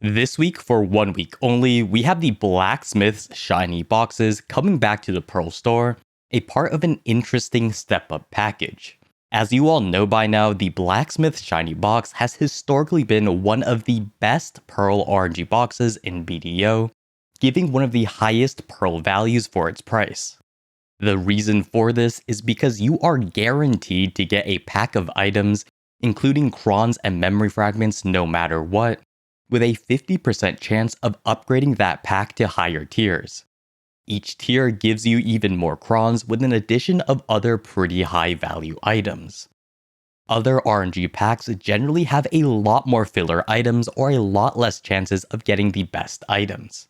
This week, for 1 week only, we have the Blacksmith's shiny boxes coming back to the Pearl store, a part of an interesting step-up package. As you all know by now, the Blacksmith shiny box has historically been one of the best Pearl RNG boxes in BDO, giving one of the highest Pearl values for its price. The reason for this is because you are guaranteed to get a pack of items, including crons and memory fragments no matter what, with a 50% chance of upgrading that pack to higher tiers. Each tier gives you even more crons with an addition of other pretty high value items. Other RNG packs generally have a lot more filler items or a lot less chances of getting the best items.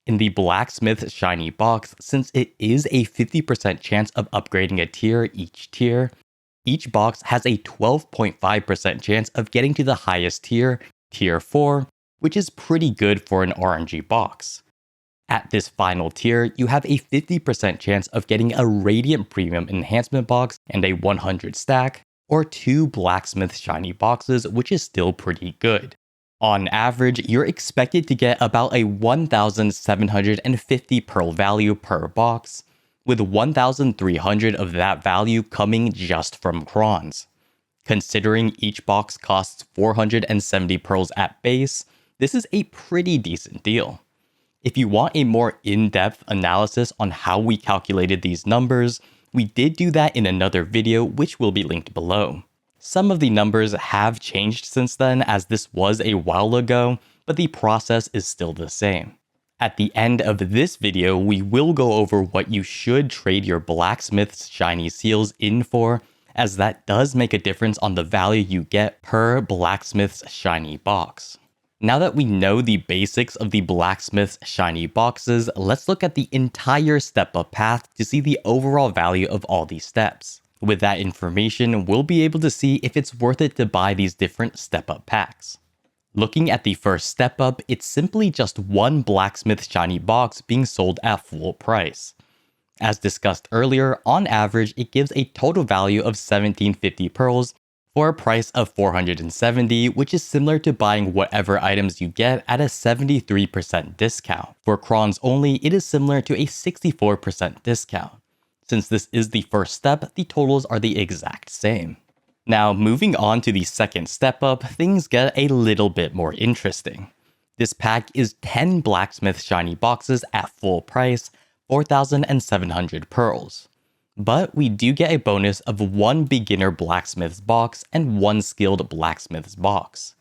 In the Blacksmith shiny box, since it is a 50% chance of upgrading a tier, each box has a 12.5% chance of getting to the highest tier, Tier 4, which is pretty good for an RNG box. At this final tier, you have a 50% chance of getting a Radiant Premium Enhancement box and a 100 stack, or 2 Blacksmith shiny boxes, which is still pretty good. On average, you're expected to get about a 1,750 Pearl value per box, with 1,300 of that value coming just from crons. Considering each box costs 470 Pearls at base, this is a pretty decent deal. If you want a more in-depth analysis on how we calculated these numbers, we did do that in another video which will be linked below. Some of the numbers have changed since then, as this was a while ago, but the process is still the same. At the end of this video, we will go over what you should trade your Blacksmith's shiny seals in for, as that does make a difference on the value you get per Blacksmith's shiny box. Now that we know the basics of the Blacksmith's shiny boxes, let's look at the entire step-up path to see the overall value of all these steps. With that information, we'll be able to see if it's worth it to buy these different step-up packs. Looking at the first step-up, it's simply just one Blacksmith shiny box being sold at full price. As discussed earlier, on average, it gives a total value of 1750 Pearls for a price of 470, which is similar to buying whatever items you get at a 73% discount. For crons only, it is similar to a 64% discount. Since this is the first step, the totals are the exact same. Now, moving on to the second step up, things get a little bit more interesting. This pack is 10 Blacksmith shiny boxes at full price, 4,700 Pearls. But we do get a bonus of 1 beginner Blacksmith's box and 1 skilled Blacksmith's box.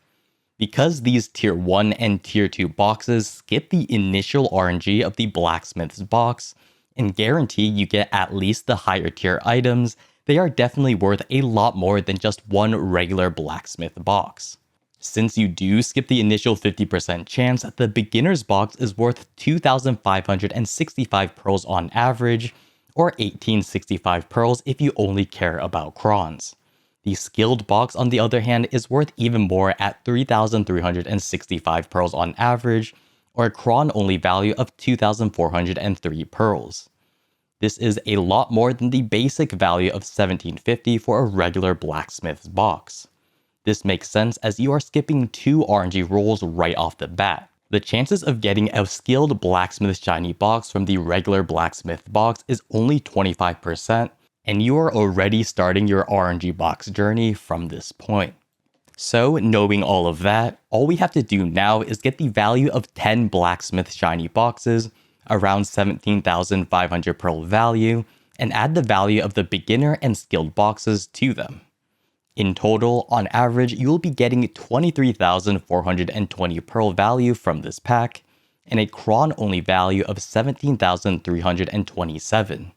Because these tier 1 and tier 2 boxes skip the initial RNG of the Blacksmith's box and guarantee you get at least the higher tier items, they are definitely worth a lot more than just one regular Blacksmith box. Since you do skip the initial 50% chance, the beginner's box is worth 2,565 Pearls on average, or 1865 Pearls if you only care about crons. The skilled box, on the other hand, is worth even more at 3,365 Pearls on average, or a cron-only value of 2,403 Pearls. This is a lot more than the basic value of 1750 for a regular Blacksmith's box. This makes sense as you are skipping 2 RNG rolls right off the bat. The chances of getting a skilled Blacksmith shiny box from the regular Blacksmith box is only 25%, and you are already starting your RNG box journey from this point. So, knowing all of that, all we have to do now is get the value of 10 Blacksmith shiny boxes, around 17,500 Pearl value, and add the value of the beginner and skilled boxes to them. In total, on average, you will be getting 23,420 Pearl value from this pack, and a cron-only value of 17,327.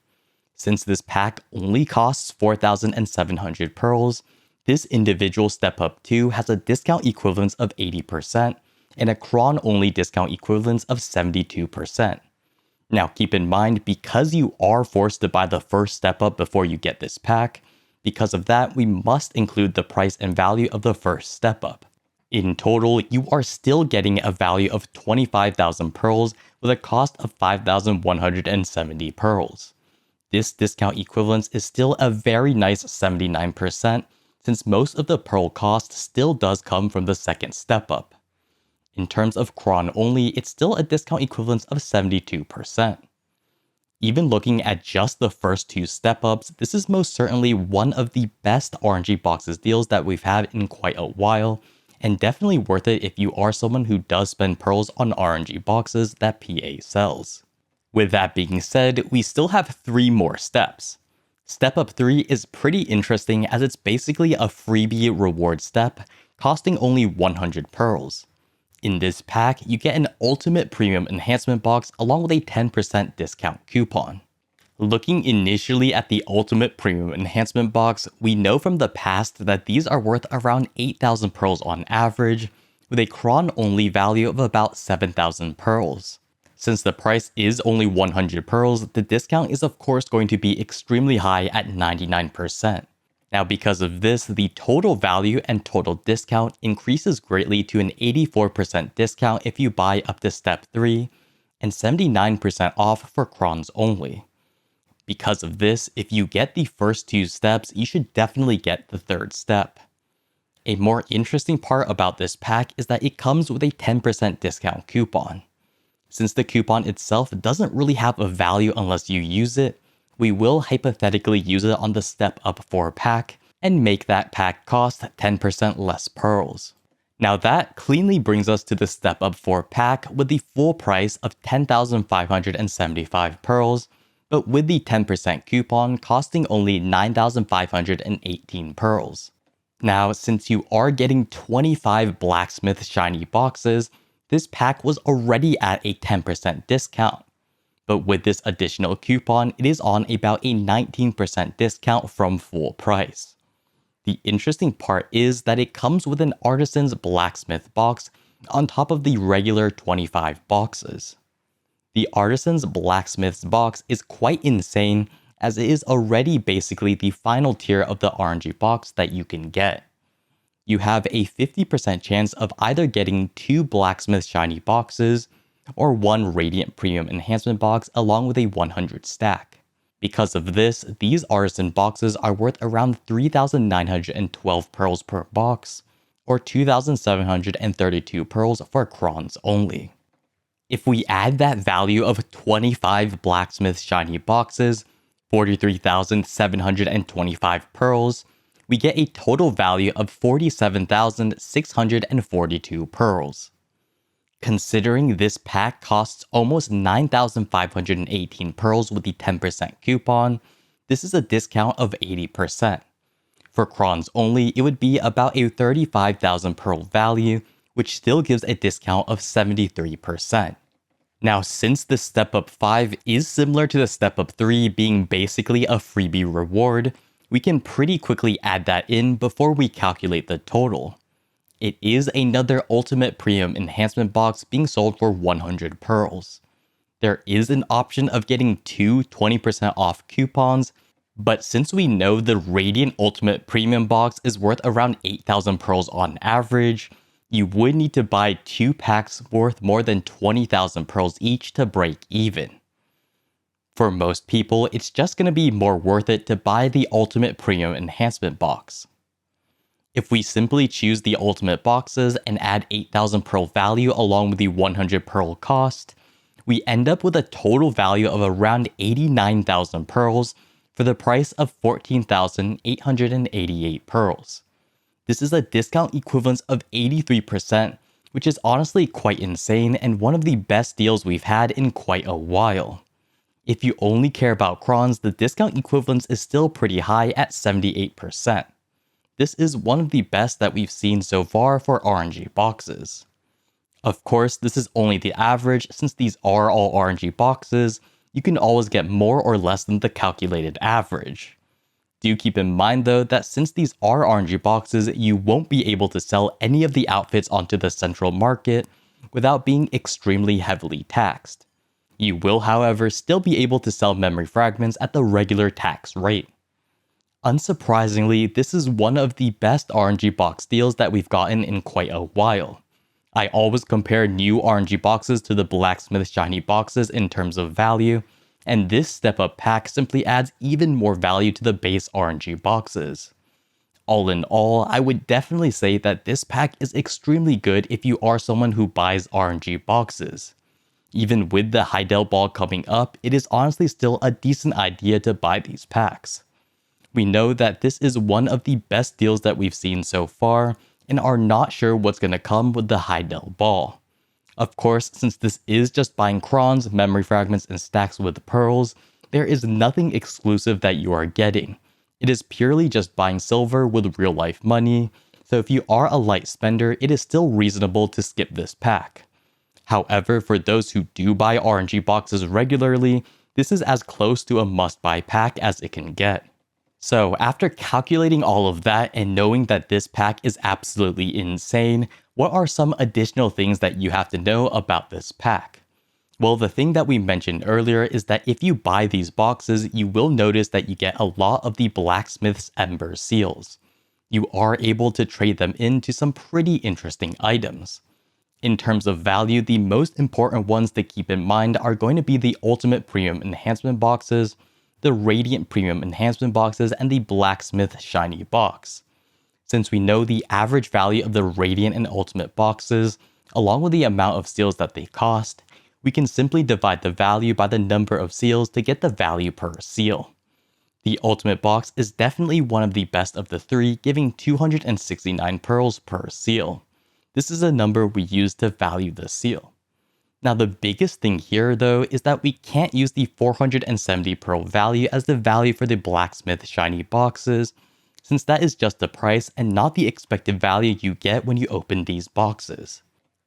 Since this pack only costs 4,700 Pearls, this individual Step Up 2 has a discount equivalence of 80%, and a cron-only discount equivalence of 72%. Now keep in mind, because you are forced to buy the first Step Up before you get this pack, because of that, we must include the price and value of the first step up. In total, you are still getting a value of 25,000 Pearls with a cost of 5,170 Pearls. This discount equivalence is still a very nice 79%, since most of the Pearl cost still does come from the second step up. In terms of Cron only, it's still a discount equivalence of 72%. Even looking at just the first two step-ups, this is most certainly one of the best RNG boxes deals that we've had in quite a while, and definitely worth it if you are someone who does spend pearls on RNG boxes that PA sells. With that being said, we still have 3 more steps. Step up 3 is pretty interesting as it's basically a freebie reward step, costing only 100 pearls. In this pack, you get an ultimate premium enhancement box along with a 10% discount coupon. Looking initially at the ultimate premium enhancement box, we know from the past that these are worth around 8,000 pearls on average, with a Cron only value of about 7,000 pearls. Since the price is only 100 pearls, the discount is of course going to be extremely high at 99%. Now because of this, the total value and total discount increases greatly to an 84% discount if you buy up to step 3, and 79% off for Crons only. Because of this, if you get the first 2 steps, you should definitely get the 3rd step. A more interesting part about this pack is that it comes with a 10% discount coupon. Since the coupon itself doesn't really have a value unless you use it, we will hypothetically use it on the Step Up 4 pack and make that pack cost 10% less pearls. Now that cleanly brings us to the Step Up 4 pack with the full price of 10,575 pearls, but with the 10% coupon costing only 9,518 pearls. Now, since you are getting 25 Blacksmith shiny boxes, this pack was already at a 10% discount. But with this additional coupon, it is on about a 19% discount from full price. The interesting part is that it comes with an Artisan's Blacksmith box on top of the regular 25 boxes. The Artisan's Blacksmith's box is quite insane as it is already basically the final tier of the RNG box that you can get. You have a 50% chance of either getting 2 Blacksmith shiny boxes, or 1 Radiant Premium Enhancement box along with a 100 stack. Because of this, these Artisan boxes are worth around 3,912 pearls per box, or 2,732 pearls for Crons only. If we add that value of 25 Blacksmith shiny boxes, 43,725 pearls, we get a total value of 47,642 pearls. Considering this pack costs almost 9,518 pearls with the 10% coupon, this is a discount of 80%. For Crons only, it would be about a 35,000 pearl value, which still gives a discount of 73%. Now, since the Step Up 5 is similar to the Step Up 3 being basically a freebie reward, we can pretty quickly add that in before we calculate the total. It is another Ultimate Premium Enhancement box being sold for 100 pearls. There is an option of getting 2 20% off coupons, but since we know the Radiant Ultimate Premium box is worth around 8,000 pearls on average, you would need to buy 2 packs worth more than 20,000 pearls each to break even. For most people, it's just going to be more worth it to buy the Ultimate Premium Enhancement box. If we simply choose the ultimate boxes and add 8,000 pearl value along with the 100 pearl cost, we end up with a total value of around 89,000 pearls for the price of 14,888 pearls. This is a discount equivalence of 83%, which is honestly quite insane and one of the best deals we've had in quite a while. If you only care about Crons, the discount equivalence is still pretty high at 78%. This is one of the best that we've seen so far for RNG boxes. Of course, this is only the average since these are all RNG boxes. You can always get more or less than the calculated average. Do keep in mind though that since these are RNG boxes, you won't be able to sell any of the outfits onto the central market without being extremely heavily taxed. You will, however, still be able to sell memory fragments at the regular tax rate. Unsurprisingly, this is one of the best RNG box deals that we've gotten in quite a while. I always compare new RNG boxes to the Blacksmith shiny boxes in terms of value, and this Step Up pack simply adds even more value to the base RNG boxes. All in all, I would definitely say that this pack is extremely good if you are someone who buys RNG boxes. Even with the Heidel Ball coming up, it is honestly still a decent idea to buy these packs. We know that this is one of the best deals that we've seen so far, and are not sure what's going to come with the Heidel Ball. Of course, since this is just buying crons, memory fragments, and stacks with pearls, there is nothing exclusive that you are getting. It is purely just buying silver with real life money, so if you are a light spender, it is still reasonable to skip this pack. However, for those who do buy RNG boxes regularly, this is as close to a must-buy pack as it can get. So after calculating all of that and knowing that this pack is absolutely insane, what are some additional things that you have to know about this pack? Well, the thing that we mentioned earlier is that if you buy these boxes, you will notice that you get a lot of the Blacksmith's Emberseals. You are able to trade them into some pretty interesting items. In terms of value, the most important ones to keep in mind are going to be the Ultimate Premium Enhancement boxes, the Radiant Premium Enhancement boxes, and the Blacksmith Shiny box. Since we know the average value of the Radiant and Ultimate boxes, along with the amount of seals that they cost, we can simply divide the value by the number of seals to get the value per seal. The Ultimate box is definitely one of the best of the three, giving 269 pearls per seal. This is a number we use to value the seal. Now the biggest thing here though is that we can't use the 470 pearl value as the value for the Blacksmith Shiny boxes, since that is just the price and not the expected value you get when you open these boxes.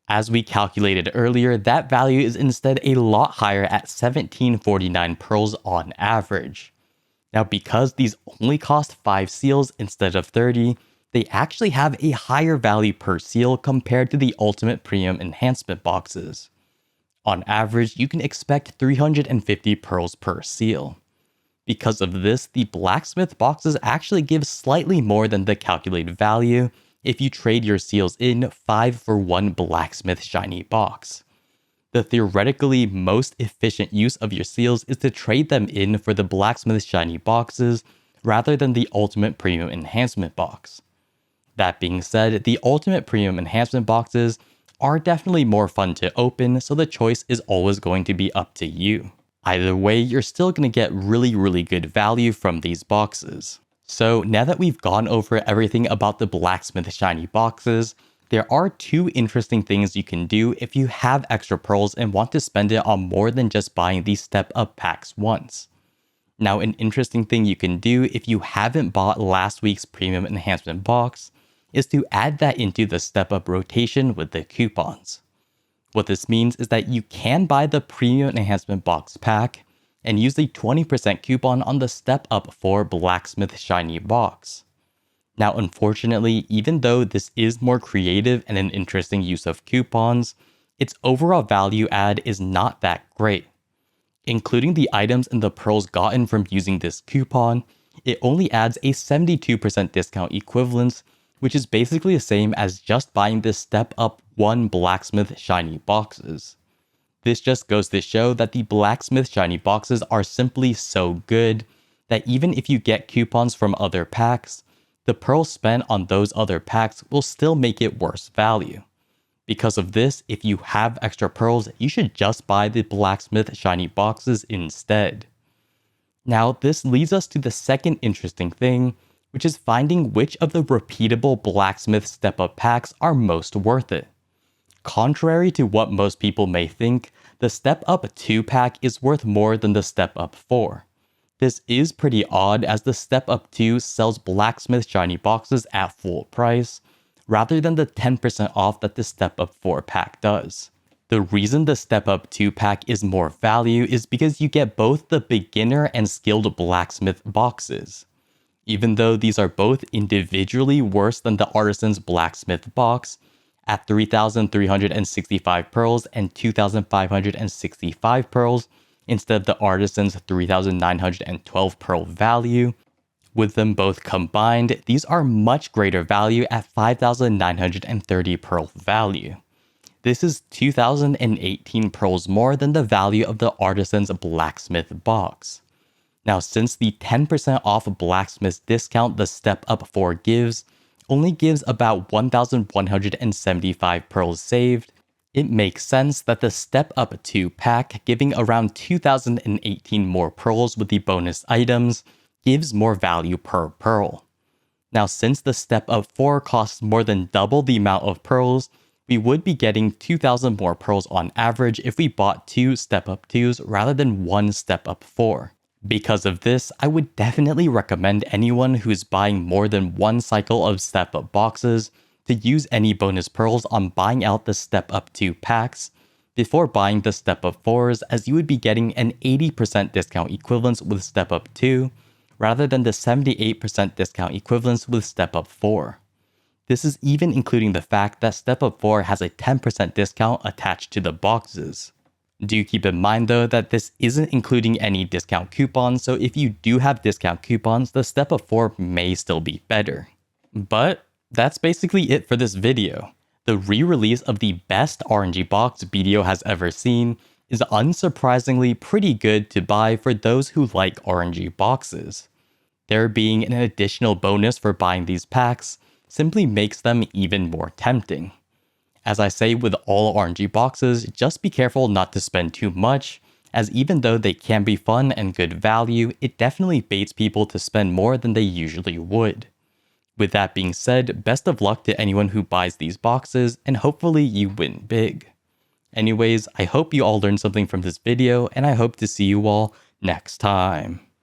As we calculated earlier, that value is instead a lot higher at 1749 pearls on average. Now because these only cost 5 seals instead of 30, they actually have a higher value per seal compared to the Ultimate Premium Enhancement boxes. On average, you can expect 350 pearls per seal. Because of this, the Blacksmith boxes actually give slightly more than the calculated value if you trade your seals in 5 for 1 Blacksmith Shiny box. The theoretically most efficient use of your seals is to trade them in for the Blacksmith Shiny boxes rather than the Ultimate Premium Enhancement box. That being said, the Ultimate Premium Enhancement boxes are definitely more fun to open, so the choice is always going to be up to you. Either way, you're still going to get really good value from these boxes. So now that we've gone over everything about the Blacksmith Shiny boxes, there are 2 interesting things you can do if you have extra pearls and want to spend it on more than just buying these step up packs once. Now an interesting thing you can do if you haven't bought last week's Premium Enhancement box is to add that into the step up rotation with the coupons. What this means is that you can buy the Premium Enhancement box pack and use the 20% coupon on the step up for Blacksmith Shiny box. Now unfortunately, even though this is more creative and an interesting use of coupons, its overall value add is not that great. Including the items and the pearls gotten from using this coupon, it only adds a 72% discount equivalence, which is basically the same as just buying this step up 1 Blacksmith Shiny boxes. This just goes to show that the Blacksmith Shiny boxes are simply so good that even if you get coupons from other packs, the pearls spent on those other packs will still make it worse value. Because of this, if you have extra pearls, you should just buy the Blacksmith Shiny boxes instead. Now, this leads us to the second interesting thing, which is finding which of the repeatable Blacksmith step-up packs are most worth it. Contrary to what most people may think, the Step Up 2 pack is worth more than the Step Up 4. This is pretty odd as the Step Up 2 sells Blacksmith Shiny boxes at full price, rather than the 10% off that the Step Up 4 pack does. The reason the Step Up 2 pack is more value is because you get both the beginner and skilled Blacksmith boxes. Even though these are both individually worse than the Artisan's Blacksmith box, at 3,365 pearls and 2,565 pearls, instead of the Artisan's 3,912 pearl value. With them both combined, these are much greater value at 5,930 pearl value. This is 2,018 pearls more than the value of the Artisan's Blacksmith box. Now, since the 10% off Blacksmith discount the Step Up 4 gives only gives about 1,175 pearls saved, it makes sense that the Step Up 2 pack, giving around 2,018 more pearls with the bonus items, gives more value per pearl. Now, since the Step Up 4 costs more than double the amount of pearls, we would be getting 2,000 more pearls on average if we bought 2 Step Up 2s rather than 1 Step Up 4. Because of this, I would definitely recommend anyone who's buying more than one cycle of Step Up boxes to use any bonus pearls on buying out the Step Up 2 packs before buying the Step Up 4s, as you would be getting an 80% discount equivalence with Step Up 2 rather than the 78% discount equivalence with Step Up 4. This is even including the fact that Step Up 4 has a 10% discount attached to the boxes. Do keep in mind though that this isn't including any discount coupons, so if you do have discount coupons, the Step Up 4 may still be better. But that's basically it for this video. The re-release of the best RNG box BDO has ever seen is unsurprisingly pretty good to buy for those who like RNG boxes. There being an additional bonus for buying these packs simply makes them even more tempting. As I say with all RNG boxes, just be careful not to spend too much, as even though they can be fun and good value, it definitely baits people to spend more than they usually would. With that being said, best of luck to anyone who buys these boxes, and hopefully you win big. Anyways, I hope you all learned something from this video, and I hope to see you all next time.